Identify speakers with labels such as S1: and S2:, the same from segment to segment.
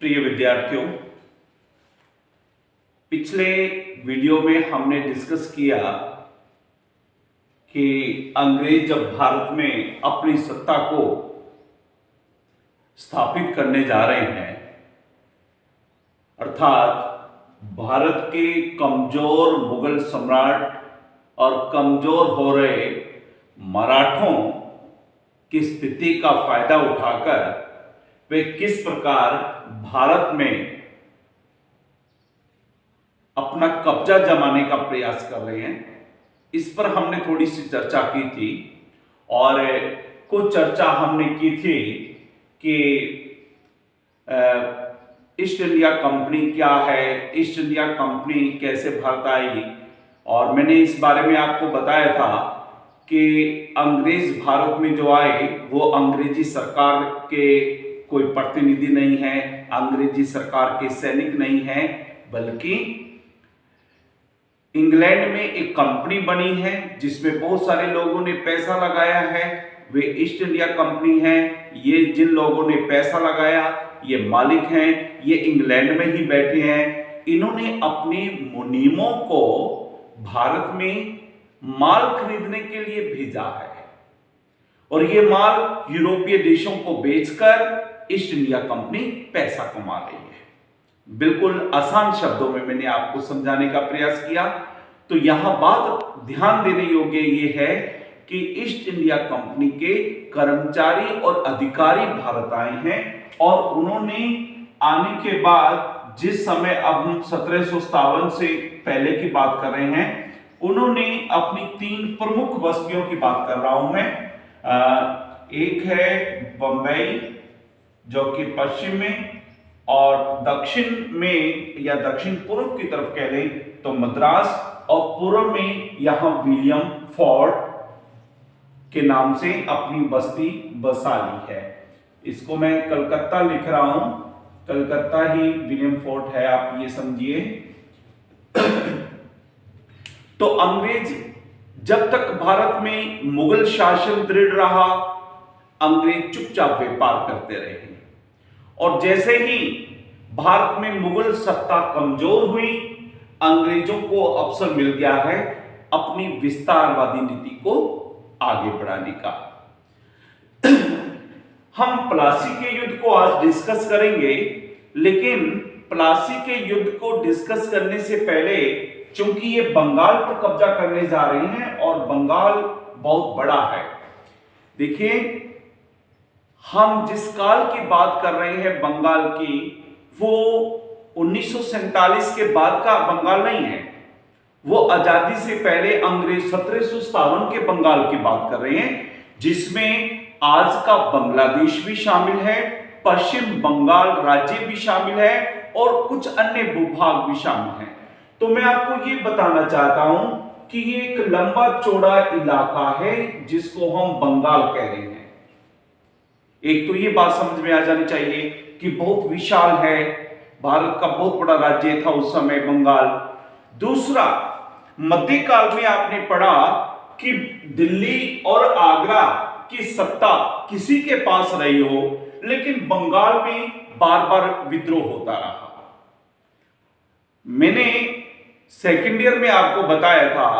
S1: प्रिय विद्यार्थियों, पिछले वीडियो में हमने डिस्कस किया कि अंग्रेज जब भारत में अपनी सत्ता को स्थापित करने जा रहे हैं, अर्थात भारत के कमजोर मुगल सम्राट और कमजोर हो रहे मराठों की स्थिति का फायदा उठाकर वे किस प्रकार भारत में अपना कब्जा जमाने का प्रयास कर रहे हैं, इस पर हमने थोड़ी सी चर्चा की थी। और कुछ चर्चा हमने की थी कि ईस्ट इंडिया कंपनी क्या है, ईस्ट इंडिया कंपनी कैसे भारत आई, और मैंने इस बारे में आपको बताया था कि अंग्रेज भारत में जो आए वो अंग्रेजी सरकार के कोई प्रतिनिधि नहीं है, अंग्रेजी सरकार के सैनिक नहीं है, बल्कि इंग्लैंड में एक कंपनी बनी है जिसमें बहुत सारे लोगों ने पैसा लगाया है। वे ईस्ट इंडिया कंपनी है। ये जिन लोगों ने पैसा लगाया ये मालिक हैं, ये इंग्लैंड में ही बैठे हैं। इन्होंने अपने मुनीमों को भारत में माल खरीदने के लिए भेजा है और ये माल यूरोपीय देशों को बेचकर ईस्ट इंडिया कंपनी पैसा कमा रही है। बिल्कुल आसान शब्दों में मैंने आपको समझाने का प्रयास किया। तो यहां बात ध्यान देने योग्य ये है कि ईस्ट इंडिया कंपनी के कर्मचारी और अधिकारी भारत आए हैं और उन्होंने आने के बाद जिस समय अब हम 1757 से पहले की बात कर रहे हैं, उन्होंने अपनी 3 प्रमुख बस्तियों की बात कर रहा हूं मैं। एक है बंबई जो कि पश्चिम में, और दक्षिण में या दक्षिण पूर्व की तरफ कह लें तो मद्रास, और पूर्व में यहां विलियम फोर्ट के नाम से अपनी बस्ती बसा ली है। इसको मैं कलकत्ता लिख रहा हूं, कलकत्ता ही विलियम फोर्ट है, आप ये समझिए। तो अंग्रेज जब तक भारत में मुगल शासन दृढ़ रहा, अंग्रेज चुपचाप व्यापार करते रहे, और जैसे ही भारत में मुगल सत्ता कमजोर हुई, अंग्रेजों को अवसर मिल गया है अपनी विस्तारवादी नीति को आगे बढ़ाने का। हम प्लासी के युद्ध को आज डिस्कस करेंगे, लेकिन प्लासी के युद्ध को डिस्कस करने से पहले, चूंकि ये बंगाल पर कब्जा करने जा रहे हैं और बंगाल बहुत बड़ा है। देखिए, हम जिस काल की बात कर रहे हैं बंगाल की, वो 1947 के बाद का बंगाल नहीं है, वो आजादी से पहले अंग्रेज 1757 के बंगाल की बात कर रहे हैं, जिसमें आज का बांग्लादेश भी शामिल है, पश्चिम बंगाल राज्य भी शामिल है और कुछ अन्य भूभाग भी शामिल हैं। तो मैं आपको ये बताना चाहता हूं कि ये एक लंबा चौड़ा इलाका है जिसको हम बंगाल कह रहे हैं। एक तो ये बात समझ में आ जानी चाहिए कि बहुत विशाल है, भारत का बहुत बड़ा राज्य था उस समय बंगाल। दूसरा, मध्यकाल में आपने पढ़ा कि दिल्ली और आगरा की सत्ता किसी के पास रही हो, लेकिन बंगाल में बार बार विद्रोह होता रहा। मैंने सेकेंड ईयर में आपको बताया था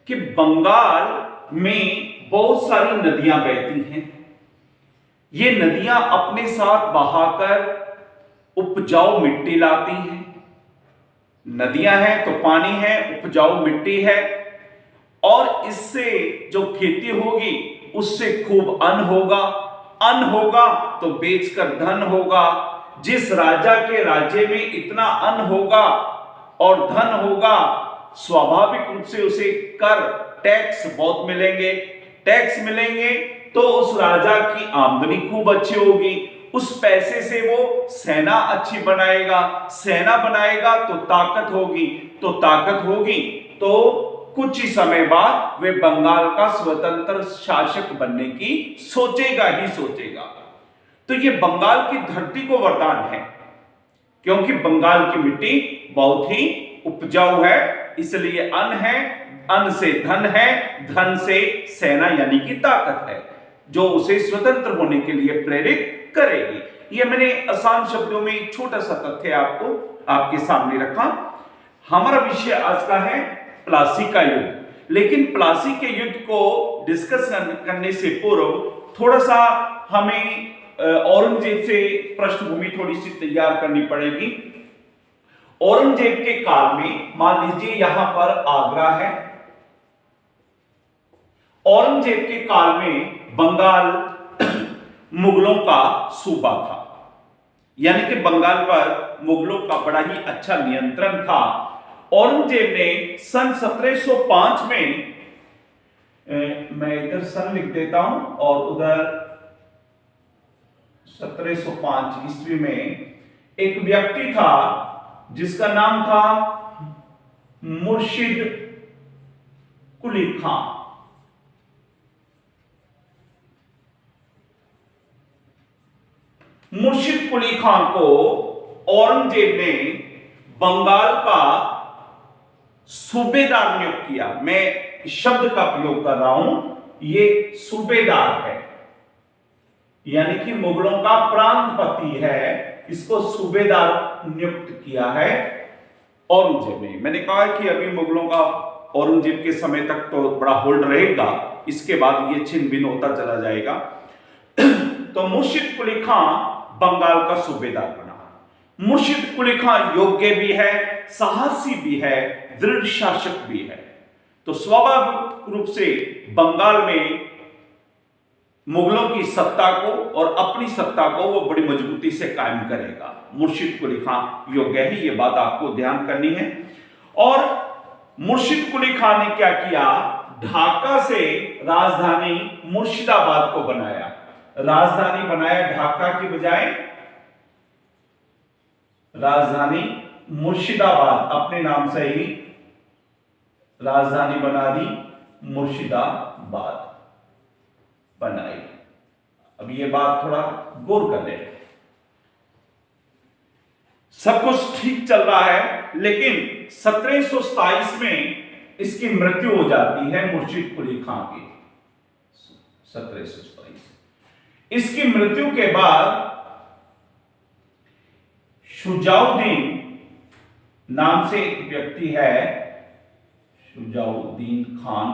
S1: कि बंगाल में बहुत सारी नदियां बहती हैं। ये नदियां अपने साथ बहाकर उपजाऊ मिट्टी लाती हैं। नदियां हैं तो पानी है, उपजाऊ मिट्टी है, और इससे जो खेती होगी उससे खूब अन्न होगा। अन्न होगा तो बेचकर धन होगा। जिस राजा के राज्य में इतना अन्न होगा और धन होगा, स्वाभाविक रूप से उसे कर टैक्स बहुत मिलेंगे। टैक्स मिलेंगे तो उस राजा की आमदनी खूब अच्छी होगी। उस पैसे से वो सेना अच्छी बनाएगा, सेना बनाएगा तो ताकत होगी, तो ताकत होगी तो कुछ ही समय बाद वे बंगाल का स्वतंत्र शासक बनने की सोचेगा ही सोचेगा। तो ये बंगाल की धरती को वरदान है, क्योंकि बंगाल की मिट्टी बहुत ही उपजाऊ है, इसलिए अन्न है, अन्न से धन है, धन से सेना यानी कि ताकत है, जो उसे स्वतंत्र होने के लिए प्रेरित करेगी। ये मैंने आसान शब्दों में एक छोटा सा तथ्य आपको आपके सामने रखा। हमारा विषय आज का है प्लासी का युद्ध, लेकिन प्लासी के युद्ध को डिस्कस करने से पूर्व थोड़ा सा हमें औरंगजेब से पृष्ठभूमि थोड़ी सी तैयार करनी पड़ेगी। औरंगजेब के काल में मान लीजिए यहां पर आगरा है। औरंगजेब के काल में बंगाल मुगलों का सूबा था, यानी कि बंगाल पर मुगलों का बड़ा ही अच्छा नियंत्रण था। औरंगजेब ने सन 1705 में मैं इधर सन लिख देता हूं और उधर 1705 ईस्वी में एक व्यक्ति था जिसका नाम था मुर्शिद कुली खान। मुर्शिद कुली खान को औरंगजेब ने बंगाल का सूबेदार नियुक्त किया। मैं इस शब्द का प्रयोग कर रहा हूं, ये सूबेदार है, यानी कि मुगलों का प्रांतपति है, इसको सूबेदार नियुक्त किया है औरंगजेब ने। मैंने कहा कि अभी मुगलों का औरंगजेब के समय तक तो बड़ा होल्ड रहेगा, इसके बाद ये छिन भिन्न होता चला जाएगा। तो मुर्शिद कुली खान बंगाल का सूबेदार बना। मुर्शिद कुली खान योग्य भी है, साहसी भी है, दृढ़ शासक भी है। तो स्वाभाविक रूप से बंगाल में मुगलों की सत्ता को और अपनी सत्ता को वो बड़ी मजबूती से कायम करेगा। मुर्शिद कुली खान योग्य है, ये बात आपको ध्यान करनी है। और मुर्शिद कुली खान ने क्या किया, ढाका से राजधानी मुर्शिदाबाद को बनाया। राजधानी बनाया ढाका की बजाय राजधानी मुर्शिदाबाद, अपने नाम से ही राजधानी बना दी, मुर्शिदाबाद बनाई। अब ये बात थोड़ा गौर कर ले। सब कुछ ठीक चल रहा है, लेकिन 1727 में इसकी मृत्यु हो जाती है मुर्शिद कुली खान की। 1727 इसकी मृत्यु के बाद शुजाउद्दीन नाम से एक व्यक्ति है, शुजाउद्दीन खान।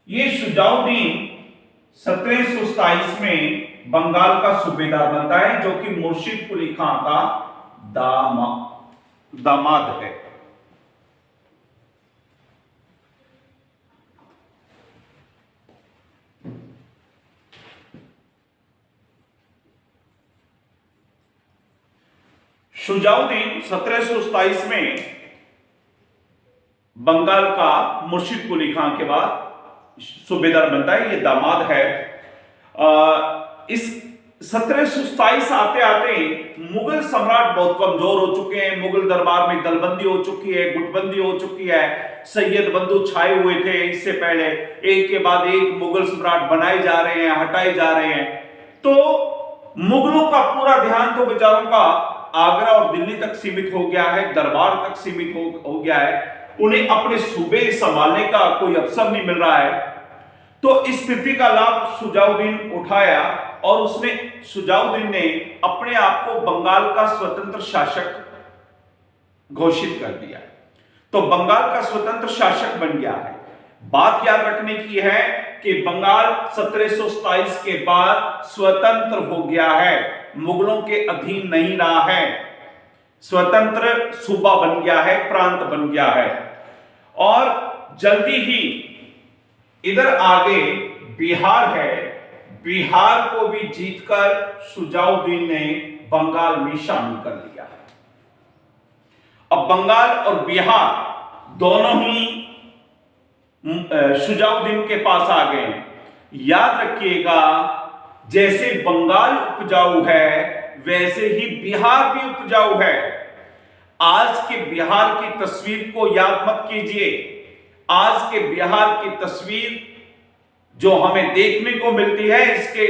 S1: ये शुजाउद्दीन 1727 में बंगाल का सूबेदार बनता है, जो कि मुर्शिद कुली खान का दामाद है। शुजाउद्दीन 1727 में बंगाल का मुर्शिद कुली खान के बाद सूबेदार बनता है, ये दामाद है। इस 1727 आते आते मुगल सम्राट बहुत कमजोर हो चुके हैं। मुगल दरबार में दलबंदी हो चुकी है, गुटबंदी हो चुकी है, सैयद बंधु छाए हुए थे। इससे पहले एक के बाद एक मुगल सम्राट बनाए जा रहे हैं, हटाए जा रहे हैं। तो मुगलों का पूरा ध्यान तो बेचारों का आगरा और दिल्ली तक सीमित हो गया है, दरबार तक सीमित हो गया है। उन्हें अपने सूबे संभालने का कोई अवसर नहीं मिल रहा है। तो इस स्थिति का लाभ शुजाउद्दीन उठाया और शुजाउद्दीन ने अपने आप को बंगाल का स्वतंत्र शासक घोषित कर दिया। तो बंगाल का स्वतंत्र शासक बन गया है। बात याद रखने की है कि बंगाल 1727 के बाद स्वतंत्र हो गया है, मुगलों के अधीन नहीं रहा है, स्वतंत्र सूबा बन गया है, प्रांत बन गया है। और जल्दी ही इधर आगे बिहार है, बिहार को भी जीतकर शुजाउद्दीन ने बंगाल में शामिल कर लिया है। अब बंगाल और बिहार दोनों ही शुजाउद्दीन के पास आ गए हैं। याद रखिएगा, जैसे बंगाल उपजाऊ है वैसे ही बिहार भी उपजाऊ है। आज के बिहार की तस्वीर को याद मत कीजिए। आज के बिहार की तस्वीर जो हमें देखने को मिलती है, इसके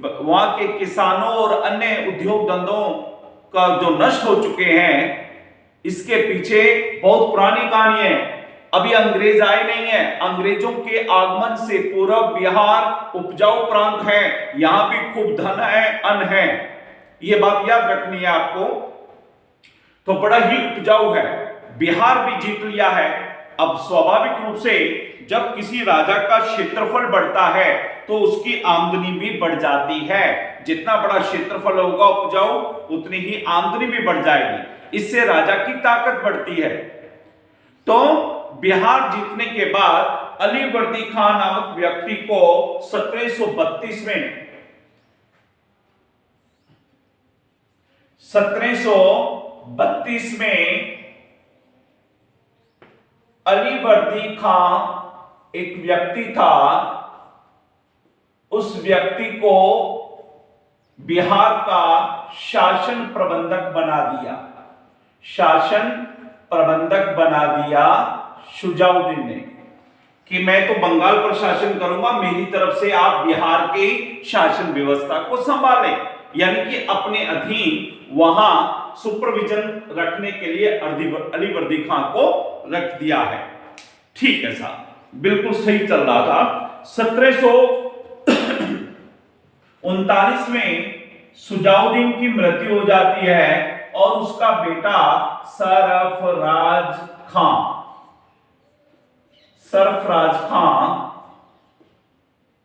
S1: वहां के किसानों और अन्य उद्योग धंधों का जो नष्ट हो चुके हैं, इसके पीछे बहुत पुरानी कहानी है। अभी अंग्रेज आए नहीं है। अंग्रेजों के आगमन से पूरा बिहार उपजाऊ प्रांत है, यहां भी खूब धन है, अन्न है। ये बात याद रखनी है आपको। तो बड़ा ही उपजाऊ है, बिहार भी जीत लिया है। अब स्वाभाविक रूप से जब किसी राजा का क्षेत्रफल बढ़ता है तो उसकी आमदनी भी बढ़ जाती है। जितना बड़ा क्षेत्रफल होगा उपजाऊ, उतनी ही आमदनी भी बढ़ जाएगी, इससे राजा की ताकत बढ़ती है। तो बिहार जीतने के बाद अलीवर्दी खान नामक व्यक्ति को 1732 में अलीवर्दी खान एक व्यक्ति था, उस व्यक्ति को बिहार का शासन प्रबंधक बना दिया। शासन प्रबंधक बना दिया शुजाउद्दीन ने कि मैं तो बंगाल पर शासन करूंगा, मेरी तरफ से आप बिहार के शासन व्यवस्था को संभालें, यानी कि अपने अधीन वहां सुपरविजन रखने के लिए अलीवर्दी खान को रख दिया है। ठीक है साहब, बिल्कुल सही चल रहा था। 1739 में शुजाउद्दीन की मृत्यु हो जाती है और उसका बेटा सरफराज खान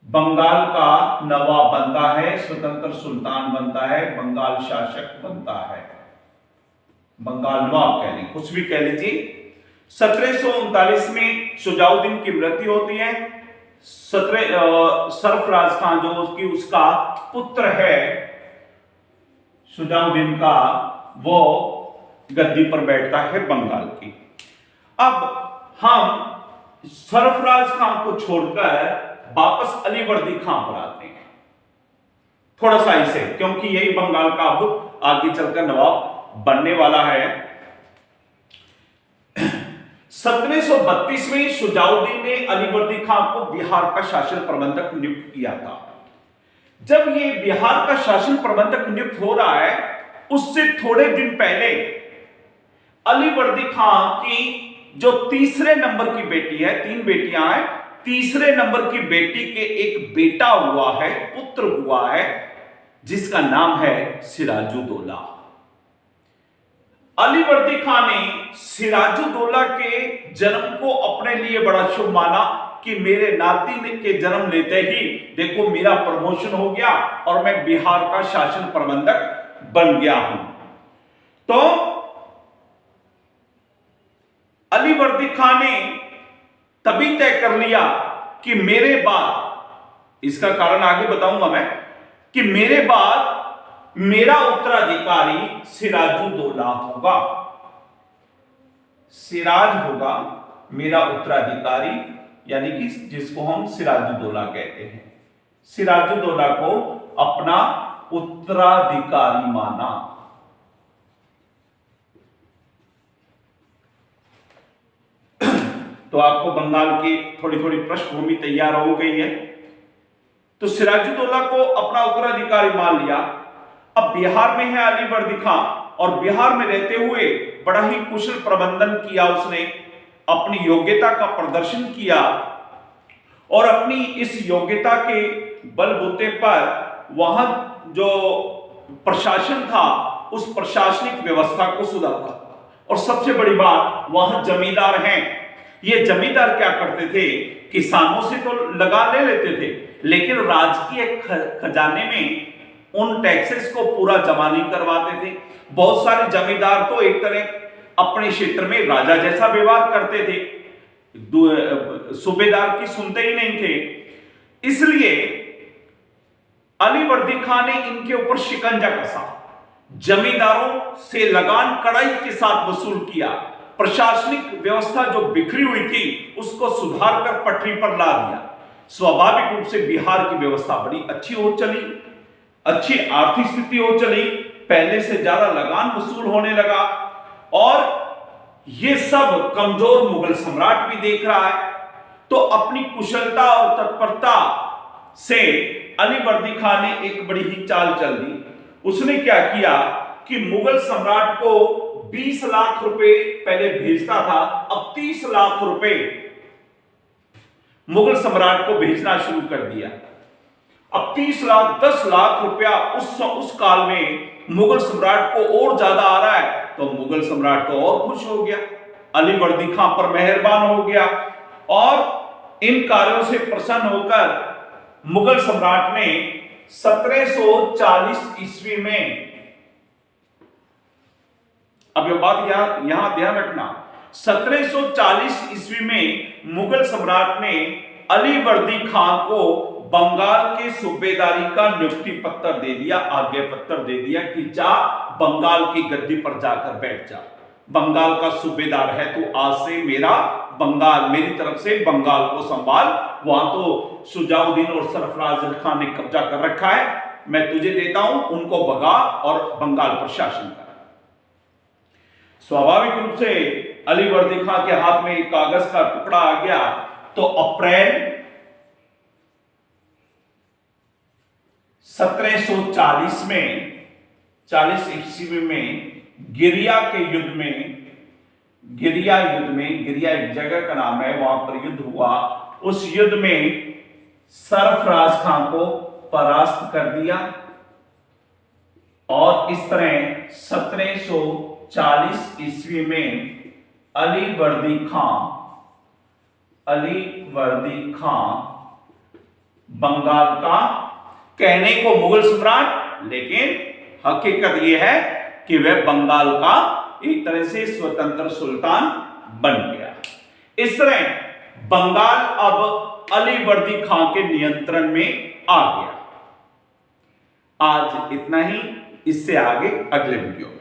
S1: बंगाल का नवाब बनता है, स्वतंत्र सुल्तान बनता है, बंगाल शासक बनता है, बंगाल नवाब कह लीजिए, कुछ भी कह लीजिए। 1739 में शुजाउद्दीन की मृत्यु होती है। सरफराज खान जो उसका पुत्र है शुजाउद्दीन का, वो गद्दी पर बैठता है बंगाल की। अब हम सरफराज खान को छोड़कर वापस अलीवर्दी खान पर आते हैं, थोड़ा सा इसे, क्योंकि यही बंगाल का अब आगे चलकर नवाब बनने वाला है। 1732 में शुजाउद्दीन ने अलीवर्दी खान को बिहार का शासन प्रबंधक नियुक्त किया था। जब ये बिहार का शासन प्रबंधक नियुक्त हो रहा है, उससे थोड़े दिन पहले अलीवर्दी खान की जो तीसरे नंबर की बेटी है, 3 बेटियां हैं, तीसरे नंबर की बेटी के एक बेटा हुआ है, पुत्र हुआ है, जिसका नाम है सिराजुद्दौला। अलीवर्दी खान ने सिराजुद्दौला के जन्म को अपने लिए बड़ा शुभ माना कि मेरे नाती के जन्म लेते ही देखो मेरा प्रमोशन हो गया और मैं बिहार का शासन प्रबंधक बन गया हूं। तो अलीवर्दी खान ने तभी तय कर लिया कि मेरे बाद, इसका कारण आगे बताऊंगा मैं, कि मेरे बाद मेरा उत्तराधिकारी सिराजुद्दौला होगा। सिराज होगा मेरा उत्तराधिकारी, यानी कि जिसको हम सिराजुद्दौला कहते हैं। सिराजुद्दौला को अपना उत्तराधिकारी माना। तो आपको बंगाल की थोड़ी थोड़ी पृष्ठभूमि तैयार हो गई है। तो सिराजुद्दौला को अपना उत्तराधिकारी मान लिया। अब बिहार में है अलीवर्दी खान, और बिहार में रहते हुए बड़ा ही कुशल प्रबंधन किया उसने, अपनी योग्यता का प्रदर्शन किया और अपनी इस योग्यता के बलबूते पर वहां जो प्रशासन था उस प्रशासनिक व्यवस्था को सुधारा। और सबसे बड़ी बात, वहां जमींदार हैं। ये जमींदार क्या करते थे, किसानों से तो लगान ले लेते थे, लेकिन राजकीय खजाने में उन टैक्सेस को पूरा जमा नहीं करवाते थे। बहुत सारे जमींदार तो एक तरह अपने क्षेत्र में राजा जैसा व्यवहार करते थे, सूबेदार की सुनते ही नहीं थे। इसलिए अलीवर्दी खान ने इनके ऊपर शिकंजा कसा, जमींदारों से लगान कड़ाई के साथ वसूल किया, प्रशासनिक व्यवस्था जो बिखरी हुई थी उसको सुधार कर पटरी पर ला दिया। स्वाभाविक रूप से बिहार की व्यवस्था बड़ी अच्छी हो चली, अच्छी आर्थिक स्थिति हो चली, पहले से ज्यादा लगान वसूल होने लगा। और ये सब कमजोर मुगल सम्राट भी देख रहा है। तो अपनी कुशलता और तत्परता से अलीवर्दी खान ने एक बड़ी ही चाल चल दी। उसने क्या किया कि मुगल सम्राट को 20 लाख रुपए पहले भेजता था, अब 30 लाख रुपए मुगल सम्राट को भेजना शुरू कर दिया। अब 30 लाख 10 लाख रुपया उस काल में मुगल सम्राट को और ज्यादा आ रहा है, तो मुगल सम्राट तो और खुश हो गया, अली वर्दी खां पर मेहरबान हो गया, और इन कार्यों से प्रसन्न होकर मुगल सम्राट ने 1740 ईस्वी में, अब यह बात यहां ध्यान रखना, 1740 ईस्वी में मुगल सम्राट ने अली वर्दी खां को बंगाल के सूबेदारी का नियुक्ति पत्र दे दिया, आज्ञा पत्र दे दिया कि जा बंगाल की गद्दी पर जाकर बैठ जा, बंगाल का सूबेदार है तू, आज से मेरा बंगाल, मेरी तरफ से बंगाल को संभाल, वहां तो शुजाउद्दीन और सरफराज खान ने कब्जा कर रखा है, मैं तुझे देता हूं, उनको भगा और बंगाल पर शासन कर। स्वाभाविक रूप से अली वर्दी खां के हाथ में एक कागज का टुकड़ा आ गया, तो अप्रैल 1740 में 40 ईस्वी में गिरिया के युद्ध में, गिरिया एक जगह का नाम है, वहां पर युद्ध हुआ, उस युद्ध में सरफराज खां को परास्त कर दिया, और इस तरह 1740 ईस्वी में अली वर्दी खां बंगाल का, कहने को मुगल सम्राट, लेकिन हकीकत यह है कि वह बंगाल का एक तरह से स्वतंत्र सुल्तान बन गया। इस तरह बंगाल अब अली वर्दी खां के नियंत्रण में आ गया। आज इतना ही, इससे आगे अगले वीडियो में।